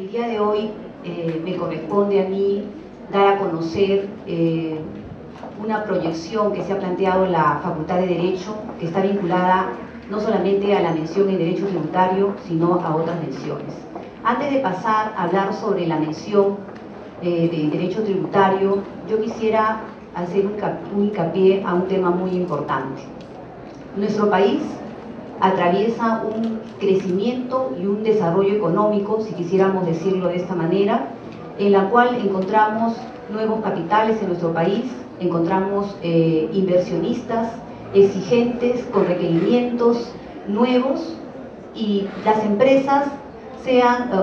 El día de hoy me corresponde a mí dar a conocer una proyección que se ha planteado en la Facultad de Derecho, que está vinculada no solamente a la mención en Derecho Tributario, sino a otras menciones. Antes de pasar a hablar sobre la mención de Derecho Tributario, yo quisiera hacer un hincapié a un tema muy importante. Nuestro país atraviesa un crecimiento y un desarrollo económico, si quisiéramos decirlo de esta manera, en la cual encontramos nuevos capitales en nuestro país, encontramos inversionistas exigentes con requerimientos nuevos, y las empresas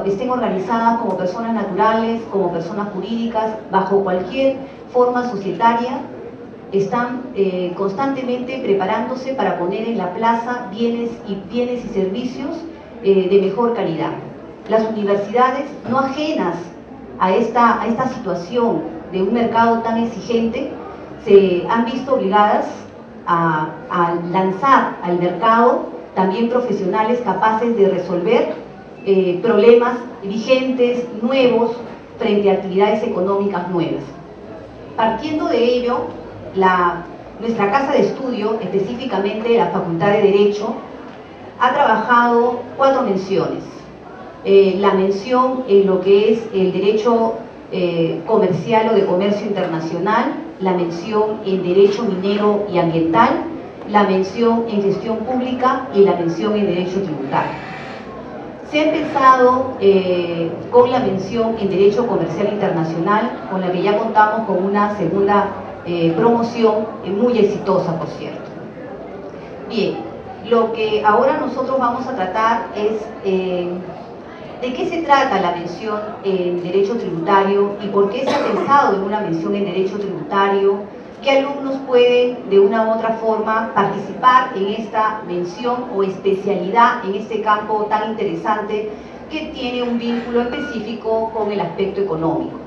estén organizadas como personas naturales, como personas jurídicas, bajo cualquier forma societaria, están constantemente preparándose para poner en la plaza bienes y servicios de mejor calidad. Las universidades, no ajenas a esta situación de un mercado tan exigente, se han visto obligadas a lanzar al mercado también profesionales capaces de resolver problemas vigentes, nuevos, frente a actividades económicas nuevas. Partiendo de ello, nuestra casa de estudio, específicamente la Facultad de Derecho, ha trabajado 4 menciones. La mención en lo que es el derecho comercial o de comercio internacional, la mención en derecho minero y ambiental, la mención en gestión pública y la mención en derecho tributario. Se ha empezado con la mención en derecho comercial internacional, con la que ya contamos con una segunda promoción muy exitosa, por cierto. Bien, lo que ahora nosotros vamos a tratar es de qué se trata la mención en derecho tributario y por qué se ha pensado en una mención en derecho tributario, qué alumnos pueden de una u otra forma participar en esta mención o especialidad en este campo tan interesante que tiene un vínculo específico con el aspecto económico.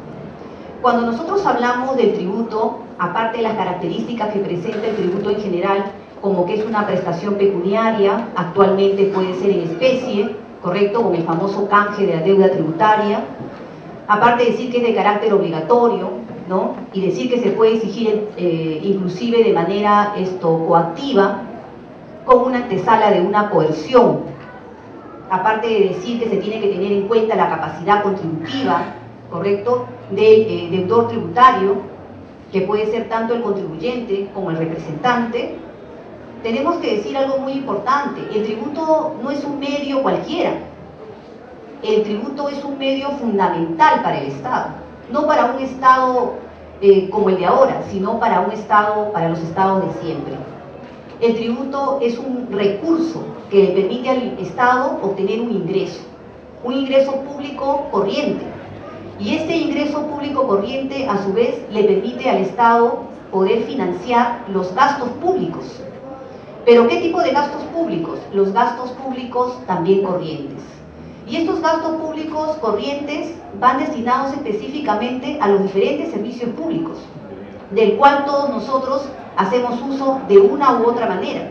Cuando nosotros hablamos del tributo, aparte de las características que presenta el tributo en general, como que es una prestación pecuniaria, actualmente puede ser en especie, ¿correcto?, con el famoso canje de la deuda tributaria, aparte de decir que es de carácter obligatorio, ¿no?, y decir que se puede exigir inclusive de manera coactiva, con una antesala de una coerción, aparte de decir que se tiene que tener en cuenta la capacidad contributiva, ¿correcto?, del deudor tributario, que puede ser tanto el contribuyente como el representante. Tenemos que decir algo muy importante: el tributo no es un medio cualquiera, el tributo es un medio fundamental para el Estado, no para un Estado como el de ahora, sino para los Estados de siempre. El tributo es un recurso que le permite al Estado obtener un ingreso público corriente, y este ingreso público corriente a su vez le permite al Estado poder financiar los gastos públicos. ¿Pero qué tipo de gastos públicos? Los gastos públicos también corrientes. Y estos gastos públicos corrientes van destinados específicamente a los diferentes servicios públicos, del cual todos nosotros hacemos uso de una u otra manera,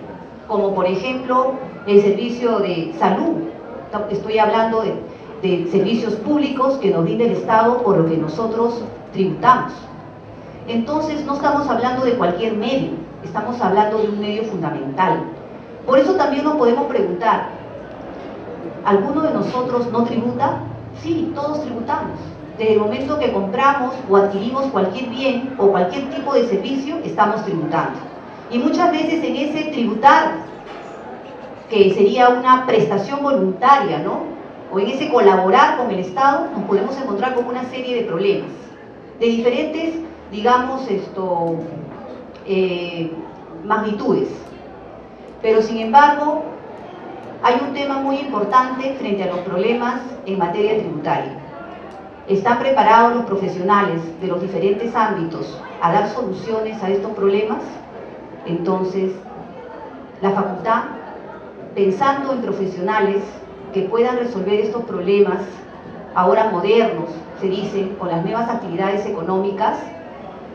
como por ejemplo el servicio de salud. Estoy hablando de servicios públicos que nos brinda el Estado, por lo que nosotros tributamos. Entonces no estamos hablando de cualquier medio, estamos hablando de un medio fundamental. Por eso también nos podemos preguntar: ¿alguno de nosotros no tributa? Sí, todos tributamos. Desde el momento que compramos o adquirimos cualquier bien o cualquier tipo de servicio, estamos tributando. Y muchas veces en ese tributar, que sería una prestación voluntaria, ¿no?, o en ese colaborar con el Estado, nos podemos encontrar con una serie de problemas, de diferentes, digamos, magnitudes. Pero sin embargo, hay un tema muy importante frente a los problemas en materia tributaria. ¿Están preparados los profesionales de los diferentes ámbitos a dar soluciones a estos problemas? Entonces, la facultad, pensando en profesionales que puedan resolver estos problemas, ahora modernos, se dice, con las nuevas actividades económicas,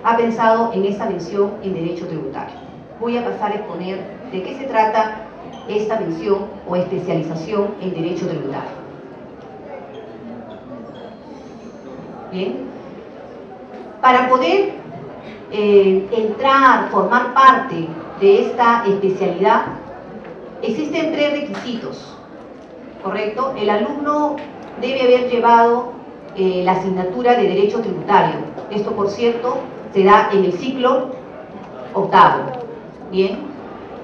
ha pensado en esta mención en derecho tributario. Voy a pasar a exponer de qué se trata esta mención o especialización en derecho tributario. Bien. Para poder entrar, formar parte de esta especialidad, existen 3 requisitos, ¿correcto? El alumno debe haber llevado la asignatura de Derecho Tributario. Esto, por cierto, se da en el ciclo octavo. Bien.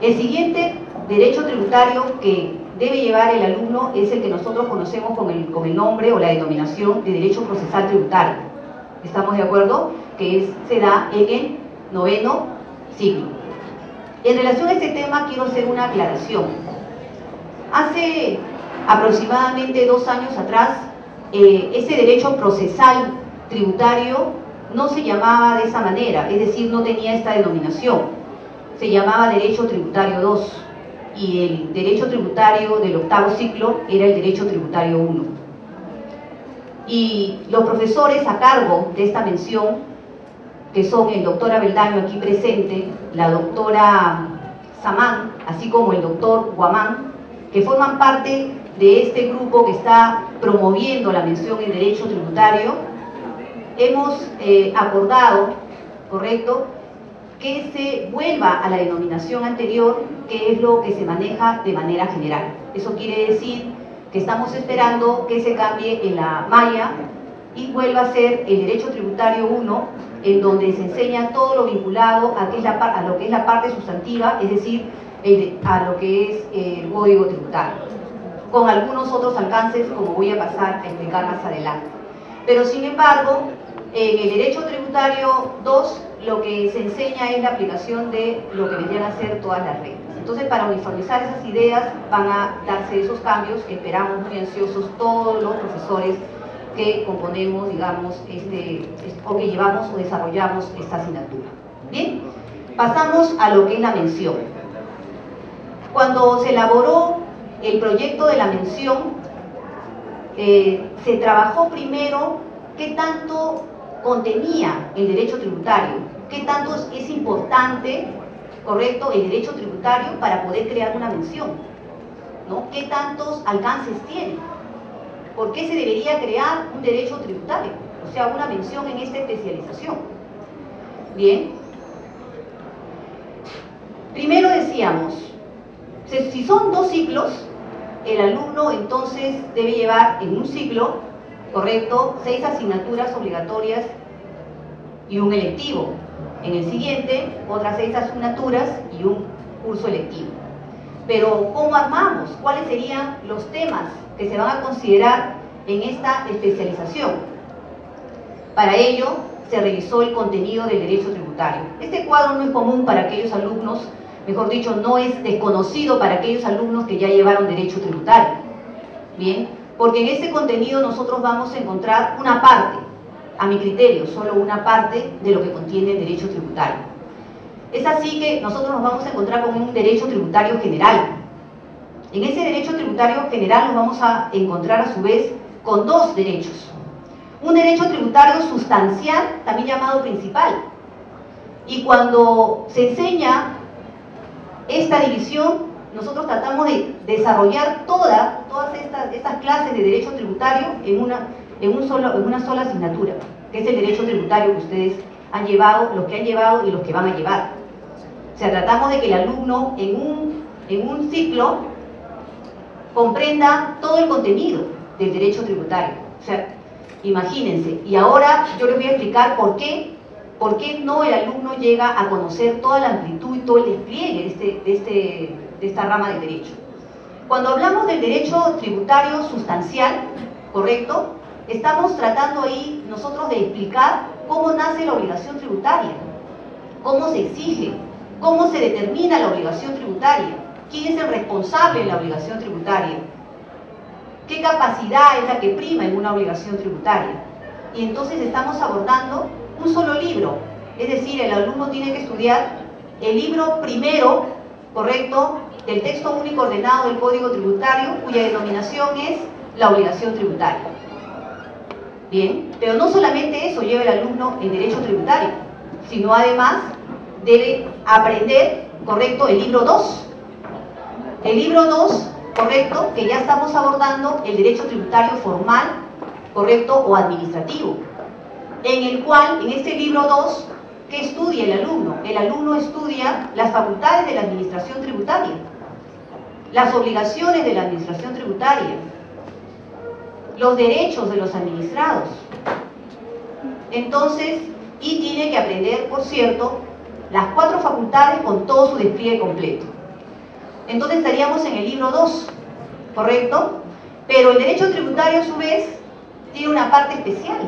El siguiente derecho tributario que debe llevar el alumno es el que nosotros conocemos con el nombre o la denominación de Derecho Procesal Tributario. ¿Estamos de acuerdo? Que se da en el 9º ciclo. En relación a este tema quiero hacer una aclaración. Hace aproximadamente 2 años atrás, ese derecho procesal tributario no se llamaba de esa manera, es decir, no tenía esta denominación. Se llamaba Derecho Tributario 2 y el Derecho Tributario del octavo ciclo era el Derecho Tributario 1. Y los profesores a cargo de esta mención, que son el doctor Abeldaño aquí presente, la doctora Samán, así como el doctor Guamán, que forman parte de este grupo que está promoviendo la mención en Derecho Tributario, hemos acordado, ¿correcto?, que se vuelva a la denominación anterior, que es lo que se maneja de manera general. Eso quiere decir que estamos esperando que se cambie en la malla y vuelva a ser el Derecho Tributario 1, en donde se enseña todo lo vinculado a lo que es la parte sustantiva, es decir, a lo que es el Código Tributario, con algunos otros alcances, como voy a pasar a explicar más adelante. Pero sin embargo, en el Derecho Tributario 2, lo que se enseña es la aplicación de lo que vendrían a ser todas las reglas. Entonces, para uniformizar esas ideas, van a darse esos cambios que esperamos muy ansiosos todos los profesores que componemos, digamos, o que llevamos o desarrollamos esta asignatura. Bien, pasamos a lo que es la mención. Cuando se elaboró el proyecto de la mención, se trabajó primero qué tanto contenía el derecho tributario, qué tanto es importante, ¿correcto?, el derecho tributario para poder crear una mención, ¿no? ¿Qué tantos alcances tiene? ¿Por qué se debería crear un derecho tributario? O sea, una mención en esta especialización. Bien. Primero decíamos, si son 2 ciclos, el alumno entonces debe llevar en un ciclo, ¿correcto?, 6 asignaturas obligatorias y un electivo. En el siguiente, otras 6 asignaturas y un curso electivo. Pero, ¿cómo armamos? ¿Cuáles serían los temas que se van a considerar en esta especialización? Para ello, se revisó el contenido del derecho tributario. Este cuadro no es común para aquellos alumnos, mejor dicho, no es desconocido para aquellos alumnos que ya llevaron derecho tributario. Bien, porque en este contenido nosotros vamos a encontrar una parte, a mi criterio, solo una parte de lo que contiene el derecho tributario. Es así que nosotros nos vamos a encontrar con un derecho tributario general. En ese derecho tributario general nos vamos a encontrar a su vez con 2 derechos. Un derecho tributario sustancial, también llamado principal. Y cuando se enseña esta división, nosotros tratamos de desarrollar todas estas clases de derecho tributario en una sola asignatura, que es el derecho tributario que ustedes han llevado, los que han llevado y los que van a llevar. O sea, tratamos de que el alumno en un ciclo comprenda todo el contenido del derecho tributario. O sea, imagínense. Y ahora yo les voy a explicar por qué no el alumno llega a conocer toda la amplitud y todo el despliegue de esta rama del derecho. Cuando hablamos del derecho tributario sustancial, ¿correcto?, estamos tratando ahí nosotros de explicar cómo nace la obligación tributaria, cómo se exige, cómo se determina la obligación tributaria, quién es el responsable de la obligación tributaria, qué capacidad es la que prima en una obligación tributaria. Y entonces estamos abordando un solo libro, es decir, el alumno tiene que estudiar el libro primero, ¿correcto?, del texto único ordenado del Código Tributario, cuya denominación es la obligación tributaria. Bien, pero no solamente eso lleva el alumno en derecho tributario, sino además debe aprender, ¿correcto?, el libro 2. El libro 2, ¿correcto?, que ya estamos abordando el derecho tributario formal, ¿correcto?, o administrativo. en el cual, en este libro 2, ¿qué estudia el alumno? El alumno estudia las facultades de la administración tributaria, las obligaciones de la administración tributaria, los derechos de los administrados. Entonces, y tiene que aprender, por cierto, las 4 facultades con todo su despliegue completo. Entonces estaríamos en el libro 2, ¿correcto? Pero el derecho tributario, a su vez, tiene una parte especial.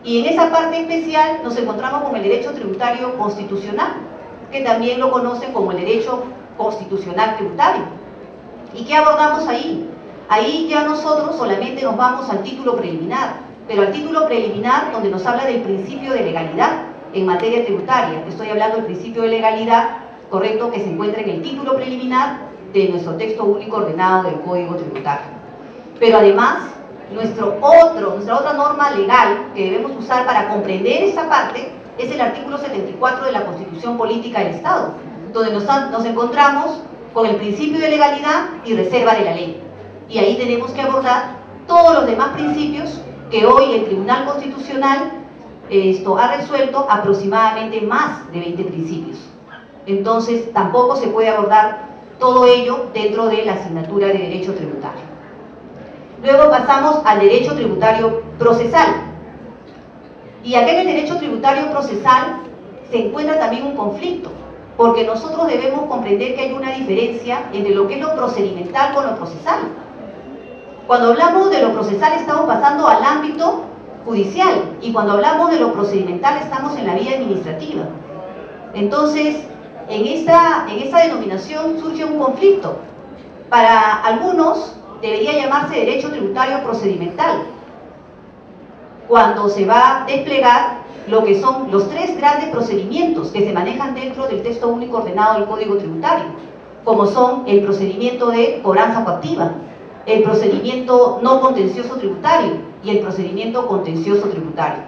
Y en esa parte especial nos encontramos con el derecho tributario constitucional, que también lo conocen como el derecho constitucional tributario. ¿Y qué abordamos ahí? Ahí ya nosotros solamente nos vamos al título preliminar, pero al título preliminar donde nos habla del principio de legalidad en materia tributaria. Estoy hablando del principio de legalidad, correcto, que se encuentra en el título preliminar de nuestro texto único ordenado del Código Tributario. Pero además, nuestra otra norma legal que debemos usar para comprender esta parte es el artículo 74 de la Constitución Política del Estado, donde nos encontramos con el principio de legalidad y reserva de la ley. Y ahí tenemos que abordar todos los demás principios que hoy el Tribunal Constitucional ha resuelto, aproximadamente más de 20 principios. Entonces, tampoco se puede abordar todo ello dentro de la asignatura de Derecho Tributario. Luego pasamos al Derecho Tributario Procesal. Y acá en el Derecho Tributario Procesal se encuentra también un conflicto, porque nosotros debemos comprender que hay una diferencia entre lo que es lo procedimental con lo procesal. Cuando hablamos de lo procesal estamos pasando al ámbito judicial, y cuando hablamos de lo procedimental estamos en la vía administrativa. Entonces, en esta denominación surge un conflicto. Para algunos debería llamarse derecho tributario procedimental, cuando se va a desplegar lo que son los 3 grandes procedimientos que se manejan dentro del texto único ordenado del Código Tributario, como son el procedimiento de cobranza coactiva, el procedimiento no contencioso tributario y el procedimiento contencioso tributario.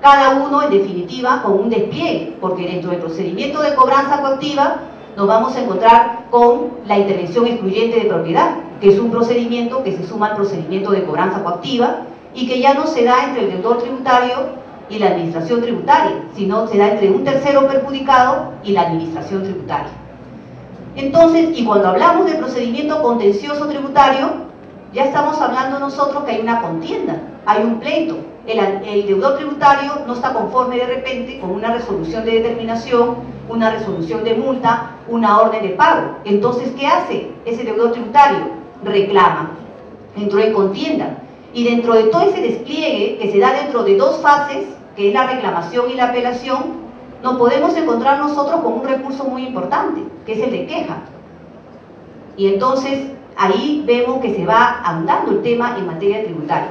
Cada uno, en definitiva, con un despliegue, porque dentro del procedimiento de cobranza coactiva nos vamos a encontrar con la intervención excluyente de propiedad, que es un procedimiento que se suma al procedimiento de cobranza coactiva y que ya no se da entre el deudor tributario y la administración tributaria, sino se da entre un tercero perjudicado y la administración tributaria. Entonces, y cuando hablamos de procedimiento contencioso tributario, ya estamos hablando nosotros que hay una contienda, hay un pleito. El deudor tributario no está conforme de repente con una resolución de determinación, una resolución de multa, una orden de pago. Entonces, ¿qué hace ese deudor tributario? Reclama, entró en contienda. Y dentro de todo ese despliegue que se da dentro de 2 fases, que es la reclamación y la apelación, nos podemos encontrar nosotros con un recurso muy importante, que es el de queja. Y entonces ahí vemos que se va ahondando el tema en materia tributaria.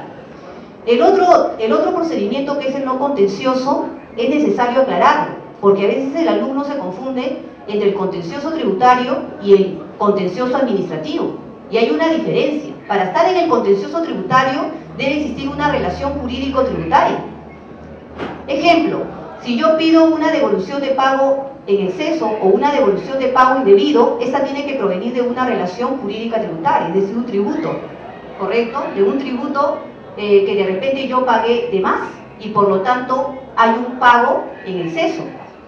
El otro procedimiento, que es el no contencioso, es necesario aclararlo, porque a veces el alumno se confunde entre el contencioso tributario y el contencioso administrativo, y hay una diferencia. Para estar en el contencioso tributario debe existir una relación jurídico-tributaria. Ejemplo, si yo pido una devolución de pago en exceso o una devolución de pago indebido, esta tiene que provenir de una relación jurídica tributaria, es decir, un tributo, ¿correcto? De un tributo que de repente yo pagué de más y por lo tanto hay un pago en exceso,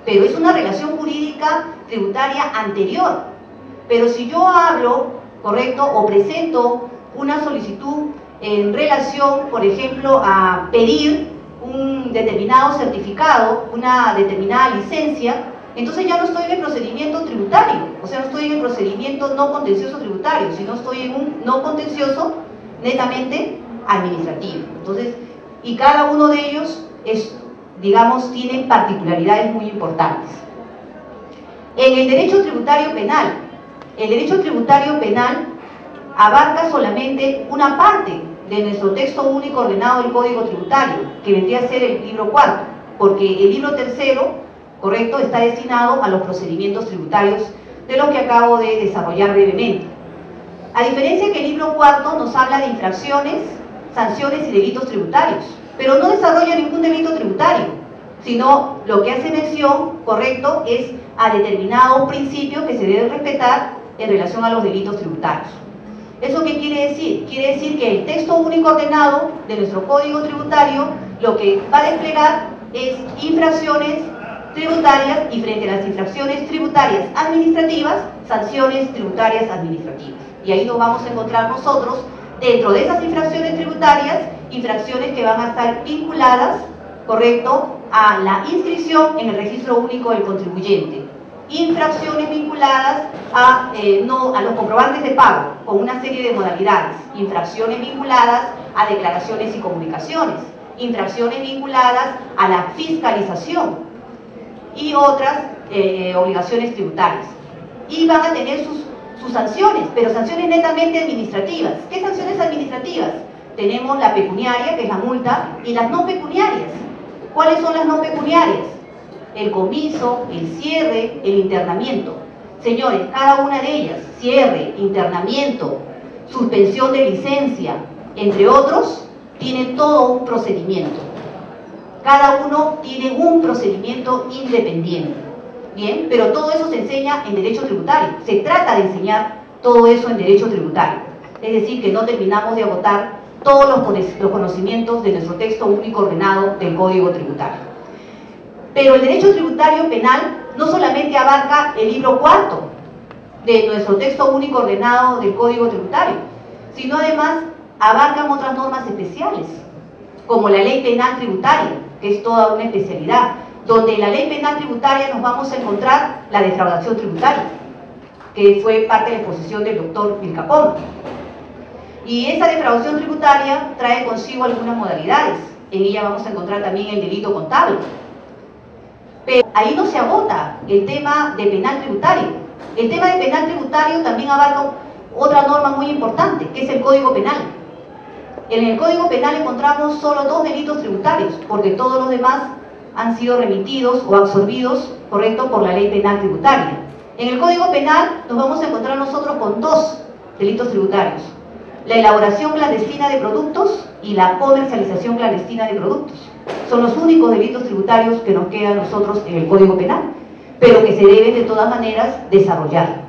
pero es una relación jurídica tributaria anterior. Pero si yo hablo, ¿correcto?, o presento una solicitud en relación, por ejemplo, a pedir un determinado certificado, una determinada licencia, entonces ya no estoy en el procedimiento tributario, o sea, no estoy en el procedimiento no contencioso tributario, sino estoy en un no contencioso netamente administrativo. Entonces, y cada uno de ellos es, digamos, tienen particularidades muy importantes. En el derecho tributario penal, el derecho tributario penal abarca solamente una parte de nuestro texto único ordenado del Código Tributario, que vendría a ser el libro 4, porque el libro 3, correcto, está destinado a los procedimientos tributarios de lo que acabo de desarrollar brevemente. A diferencia que el libro 4 nos habla de infracciones, sanciones y delitos tributarios, pero no desarrolla ningún delito tributario, sino lo que hace mención, correcto, es a determinados principios que se deben respetar en relación a los delitos tributarios. ¿Eso qué quiere decir? Quiere decir que el texto único ordenado de nuestro Código Tributario lo que va a desplegar es infracciones tributarias y frente a las infracciones tributarias administrativas, sanciones tributarias administrativas. Y ahí nos vamos a encontrar nosotros, dentro de esas infracciones tributarias, infracciones que van a estar vinculadas, correcto, a la inscripción en el registro único del contribuyente. Infracciones vinculadas a los comprobantes de pago, con una serie de modalidades. Infracciones vinculadas a declaraciones y comunicaciones. Infracciones vinculadas a la fiscalización y otras obligaciones tributarias. Y van a tener sus sanciones, pero sanciones netamente administrativas. ¿Qué sanciones administrativas? Tenemos la pecuniaria, que es la multa, y las no pecuniarias. ¿Cuáles son las no pecuniarias? El comiso, el cierre, el internamiento. Señores, cada una de ellas, cierre, internamiento, suspensión de licencia, entre otros, tienen todo un procedimiento. Cada uno tiene un procedimiento independiente. Bien, pero todo eso se enseña en derecho tributario. Se trata de enseñar todo eso en derecho tributario. Es decir, que no terminamos de agotar todos los conocimientos de nuestro texto único ordenado del Código Tributario. Pero el derecho tributario penal no solamente abarca el libro cuarto de nuestro texto único ordenado del Código Tributario, sino además abarcan otras normas especiales, como la ley penal tributaria, que es toda una especialidad, donde en la ley penal tributaria nos vamos a encontrar la defraudación tributaria, que fue parte de la exposición del doctor Vilcapón. Y esa defraudación tributaria trae consigo algunas modalidades. En ella vamos a encontrar también el delito contable. Pero ahí no se agota el tema de penal tributario. El tema de penal tributario también abarca otra norma muy importante, que es el Código Penal. En el Código Penal encontramos solo 2 delitos tributarios, porque todos los demás han sido remitidos o absorbidos, correcto, por la ley penal tributaria. En el Código Penal nos vamos a encontrar nosotros con 2 delitos tributarios: la elaboración clandestina de productos y la comercialización clandestina de productos. Son los únicos delitos tributarios que nos quedan a nosotros en el Código Penal, pero que se deben de todas maneras desarrollar.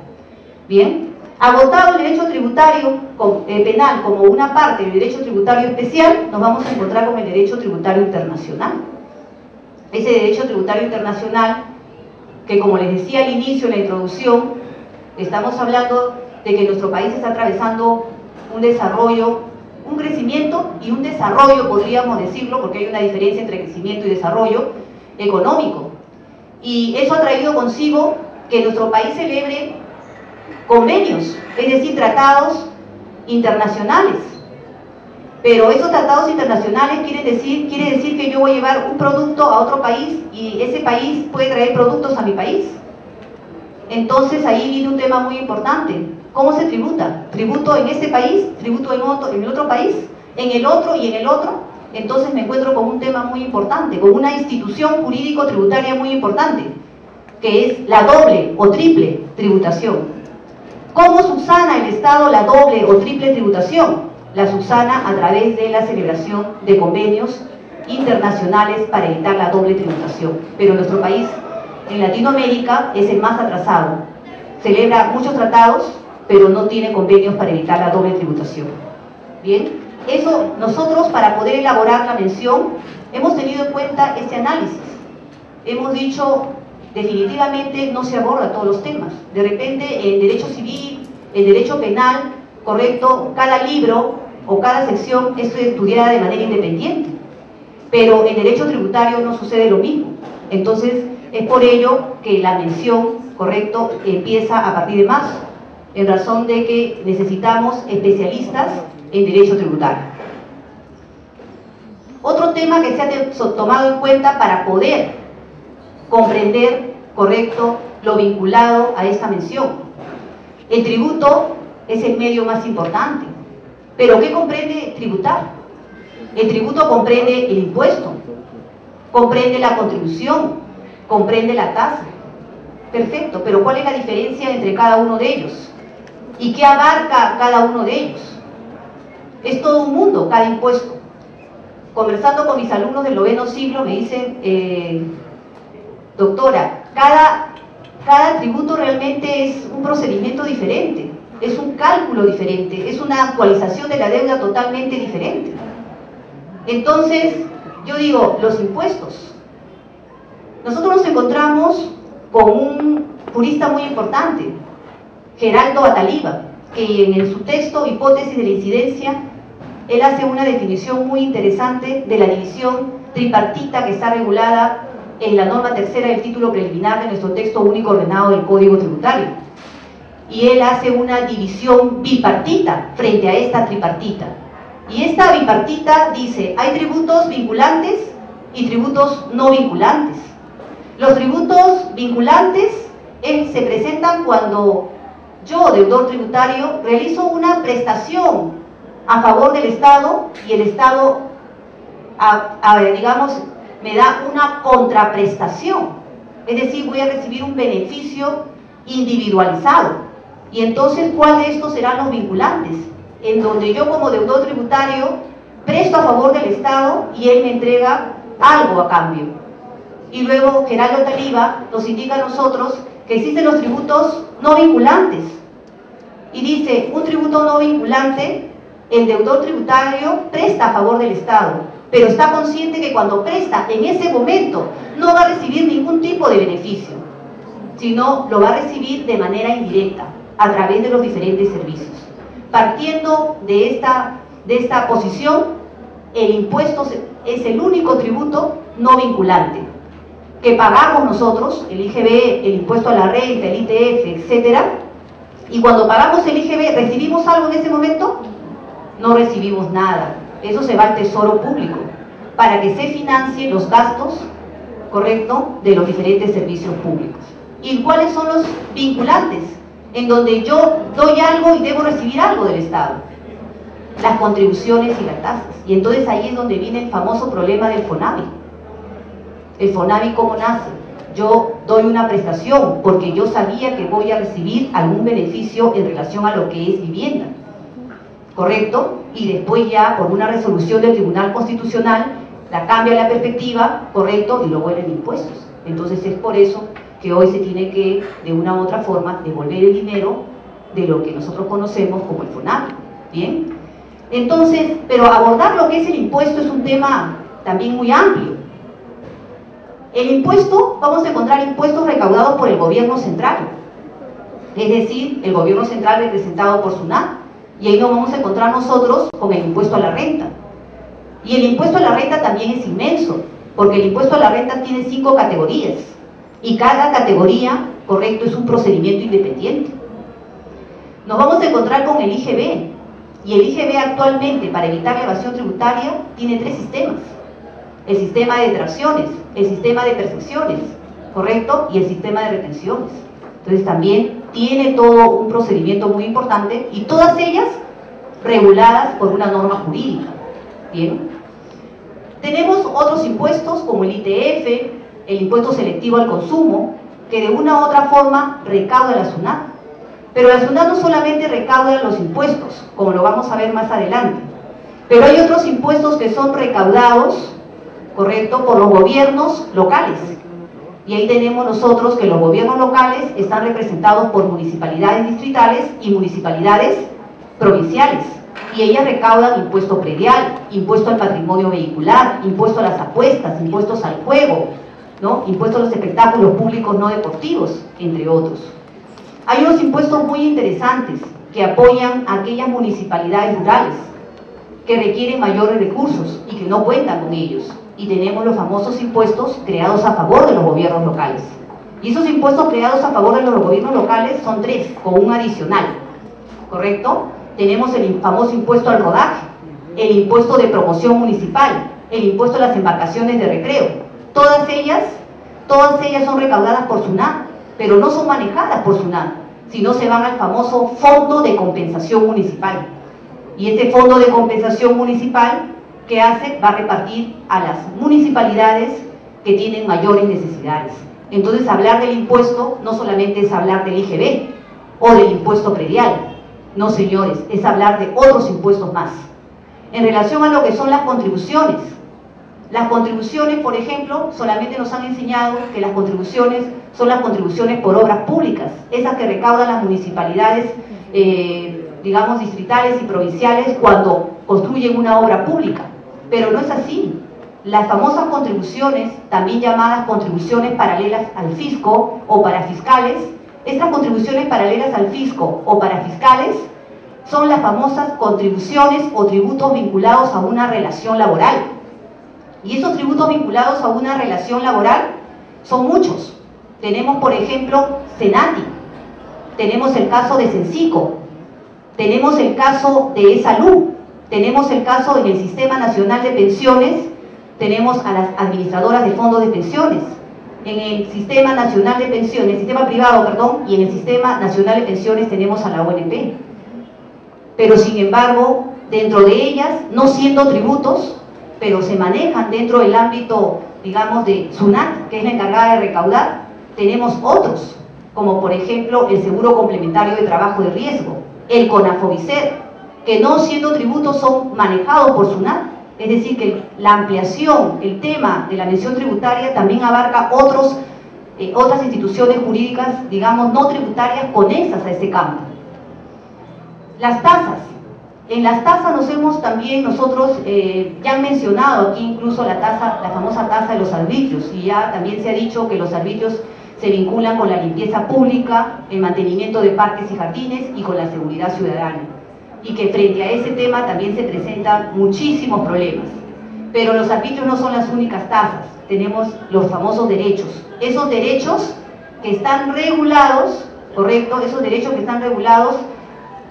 Bien, agotado el derecho tributario penal como una parte del derecho tributario especial, nos vamos a encontrar con el derecho tributario internacional. Ese derecho tributario internacional que, como les decía al inicio en la introducción, estamos hablando de que nuestro país está atravesando un desarrollo, un crecimiento y un desarrollo, podríamos decirlo, porque hay una diferencia entre crecimiento y desarrollo económico. Y eso ha traído consigo que nuestro país celebre convenios, es decir, tratados internacionales. Pero esos tratados internacionales quiere decir que yo voy a llevar un producto a otro país y ese país puede traer productos a mi país. Entonces ahí viene un tema muy importante. ¿Cómo se tributa? ¿Tributo en este país? ¿Tributo en el otro país? ¿En el otro y en el otro? Entonces me encuentro con un tema muy importante, con una institución jurídico-tributaria muy importante, que es la doble o triple tributación. ¿Cómo subsana el Estado la doble o triple tributación? La subsana a través de la celebración de convenios internacionales para evitar la doble tributación. Pero nuestro país, en Latinoamérica, es el más atrasado. Celebra muchos tratados, pero no tiene convenios para evitar la doble tributación. Bien, eso nosotros, para poder elaborar la mención, hemos tenido en cuenta este análisis. Hemos dicho, definitivamente no se aborda todos los temas. De repente, en derecho civil, en derecho penal, correcto, cada libro o cada sección es estudiada de manera independiente. Pero en derecho tributario no sucede lo mismo. Entonces, es por ello que la mención, correcto, empieza a partir de marzo, en razón de que necesitamos especialistas en derecho tributario. Otro tema que se ha tomado en cuenta para poder comprender, correcto, lo vinculado a esta mención. El tributo es el medio más importante. ¿Pero qué comprende tributar? El tributo comprende el impuesto, comprende la contribución, comprende la tasa. Perfecto, pero ¿cuál es la diferencia entre cada uno de ellos? ¿Y qué abarca cada uno de ellos? Es todo un mundo, cada impuesto. Conversando con mis alumnos del 9º siglo me dicen, doctora, cada tributo realmente es un procedimiento diferente, es un cálculo diferente, es una actualización de la deuda totalmente diferente. Entonces, yo digo, los impuestos. Nosotros nos encontramos con un jurista muy importante, Geraldo Ataliba, que en su texto Hipótesis de la incidencia, él hace una definición muy interesante de la división tripartita que está regulada en la norma tercera del título preliminar de nuestro texto único ordenado del Código Tributario. Y él hace una división bipartita frente a esta tripartita. Y esta bipartita dice, hay tributos vinculantes y tributos no vinculantes. Los tributos vinculantes se presentan cuando yo, deudor tributario, realizo una prestación a favor del Estado y el Estado, digamos, me da una contraprestación. Es decir, voy a recibir un beneficio individualizado. Y entonces, ¿cuál de estos serán los vinculantes? En donde yo como deudor tributario presto a favor del Estado y él me entrega algo a cambio. Y luego Geraldo Ataliba nos indica a nosotros que existen los tributos no vinculantes. Y dice, un tributo no vinculante, el deudor tributario presta a favor del Estado, pero está consciente que cuando presta en ese momento no va a recibir ningún tipo de beneficio, sino lo va a recibir de manera indirecta, a través de los diferentes servicios. Partiendo de esta posición, el impuesto es el único tributo no vinculante que pagamos nosotros, el IGB, el impuesto a la renta, el ITF, etcétera. Y cuando pagamos el IGB, ¿recibimos algo en ese momento? No recibimos nada. Eso se va al Tesoro Público para que se financien los gastos, ¿correcto?, de los diferentes servicios públicos. ¿Y cuáles son los vinculantes? En donde yo doy algo y debo recibir algo del Estado. Las contribuciones y las tasas. Y entonces ahí es donde viene el famoso problema del FONAVI. El FONAVI, ¿cómo nace? Yo doy una prestación porque yo sabía que voy a recibir algún beneficio en relación a lo que es vivienda, ¿correcto? Y después ya por una resolución del Tribunal Constitucional la cambia la perspectiva, ¿correcto? Y lo vuelven impuestos. Entonces es por eso que hoy se tiene que, de una u otra forma, devolver el dinero de lo que nosotros conocemos como el FONAVI, ¿bien? Entonces, pero abordar lo que es el impuesto es un tema también muy amplio. El impuesto, vamos a encontrar impuestos recaudados por el gobierno central, es decir, el gobierno central representado por SUNAT, y ahí nos vamos a encontrar nosotros con el impuesto a la renta. Y el impuesto a la renta también es inmenso, porque el impuesto a la renta tiene 5 categorías, y cada categoría, correcto, es un procedimiento independiente. Nos vamos a encontrar con el IGB, y el IGB actualmente, para evitar la evasión tributaria, tiene 3 sistemas. El sistema de detracciones, el sistema de percepciones, ¿correcto? Y el sistema de retenciones. Entonces también tiene todo un procedimiento muy importante y todas ellas reguladas por una norma jurídica. ¿Bien? Tenemos otros impuestos como el ITF, el impuesto selectivo al consumo, que de una u otra forma recauda la SUNAT. Pero la SUNAT no solamente recauda los impuestos, como lo vamos a ver más adelante, pero hay otros impuestos que son recaudados, ¿correcto?, por los gobiernos locales. Y ahí tenemos nosotros que los gobiernos locales están representados por municipalidades distritales y municipalidades provinciales. Y ellas recaudan impuesto predial, impuesto al patrimonio vehicular, impuesto a las apuestas, impuestos al juego, ¿no?, impuesto a los espectáculos públicos no deportivos, entre otros. Hay unos impuestos muy interesantes que apoyan a aquellas municipalidades rurales que requieren mayores recursos y que no cuentan con ellos. Y tenemos los famosos impuestos creados a favor de los gobiernos locales. Y esos impuestos creados a favor de los gobiernos locales son 3, con un adicional, ¿correcto? Tenemos el famoso impuesto al rodaje, el impuesto de promoción municipal, el impuesto a las embarcaciones de recreo. Todas ellas son recaudadas por SUNAT, pero no son manejadas por SUNAT, sino se van al famoso Fondo de Compensación Municipal. Y este Fondo de Compensación Municipal, ¿qué hace? Va a repartir a las municipalidades que tienen mayores necesidades. Entonces, hablar del impuesto no solamente es hablar del IGB o del impuesto predial. No, señores, es hablar de otros impuestos más. En relación a lo que son las contribuciones, por ejemplo, solamente nos han enseñado que las contribuciones son las contribuciones por obras públicas, esas que recaudan las municipalidades, digamos, distritales y provinciales cuando construyen una obra pública. Pero no es así. las famosas contribuciones, también llamadas contribuciones paralelas al fisco o parafiscales. Estas contribuciones paralelas al fisco o parafiscales son las famosas contribuciones o tributos vinculados a una relación laboral. Y esos tributos vinculados a una relación laboral son muchos. Tenemos, por ejemplo, Senati, tenemos el caso de Sensico, tenemos el caso de Salud, tenemos el caso en el Sistema Nacional de Pensiones, tenemos a las administradoras de fondos de pensiones. En el Sistema Nacional de Pensiones, sistema privado, perdón, y en el Sistema Nacional de Pensiones tenemos a la ONP. Pero sin embargo, dentro de ellas, no siendo tributos, pero se manejan dentro del ámbito, digamos, de SUNAT, que es la encargada de recaudar, tenemos otros, como por ejemplo el Seguro Complementario de Trabajo de Riesgo, el CONAFOBISER, que no siendo tributos son manejados por SUNAT. Es decir, que la ampliación, el tema de la mención tributaria también abarca otras instituciones jurídicas, digamos, no tributarias conexas a este campo. Las tasas. En las tasas nosotros ya han mencionado aquí incluso la famosa tasa de los arbitrios, y ya también se ha dicho que los arbitrios se vinculan con la limpieza pública, el mantenimiento de parques y jardines y con la seguridad ciudadana. Y que frente a ese tema también se presentan muchísimos problemas. Pero los arbitrios no son las únicas tasas, tenemos los famosos derechos. Esos derechos que están regulados, correcto, esos derechos que están regulados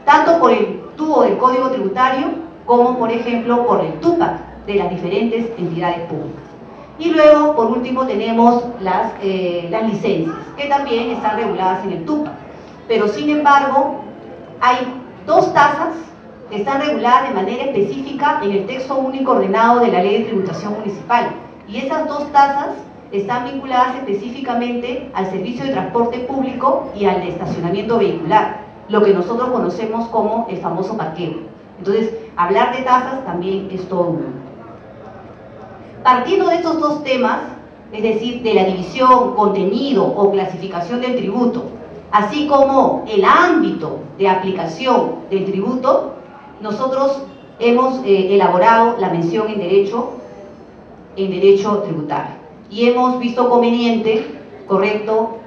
tanto por el tubo del Código Tributario como, por ejemplo, por el TUPAC de las diferentes entidades públicas. Y luego, por último, tenemos las licencias, que también están reguladas en el TUPAC. Pero, sin embargo, hay dos tasas que están reguladas de manera específica en el texto único ordenado de la Ley de Tributación Municipal. Y esas dos tasas están vinculadas específicamente al servicio de transporte público y al de estacionamiento vehicular, lo que nosotros conocemos como el famoso parqueo. Entonces, hablar de tasas también es todo un mundo. Partiendo de estos dos temas, es decir, de la división, contenido o clasificación del tributo, así como el ámbito de aplicación del tributo, nosotros hemos elaborado la mención en derecho tributario y hemos visto conveniente, correcto,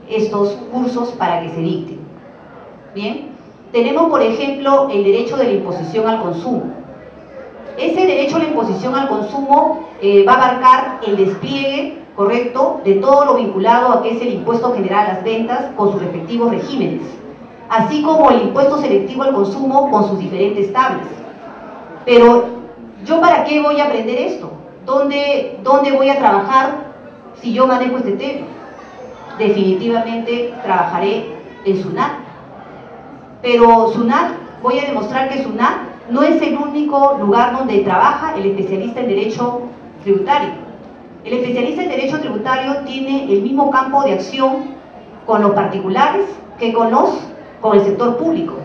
estos cursos para que se dicten. Bien, tenemos por ejemplo el derecho de la imposición al consumo. Ese derecho a la imposición al consumo va a abarcar el despliegue, correcto, de todo lo vinculado a que es el impuesto general a las ventas con sus respectivos regímenes, así como el impuesto selectivo al consumo con sus diferentes tablas. Pero, ¿yo para qué voy a aprender esto? ¿Dónde voy a trabajar si yo manejo este tema? Definitivamente trabajaré en SUNAT. Pero SUNAT, voy a demostrar que SUNAT no es el único lugar donde trabaja el especialista en derecho tributario. El especialista en derecho tributario tiene el mismo campo de acción con los particulares que con el sector público.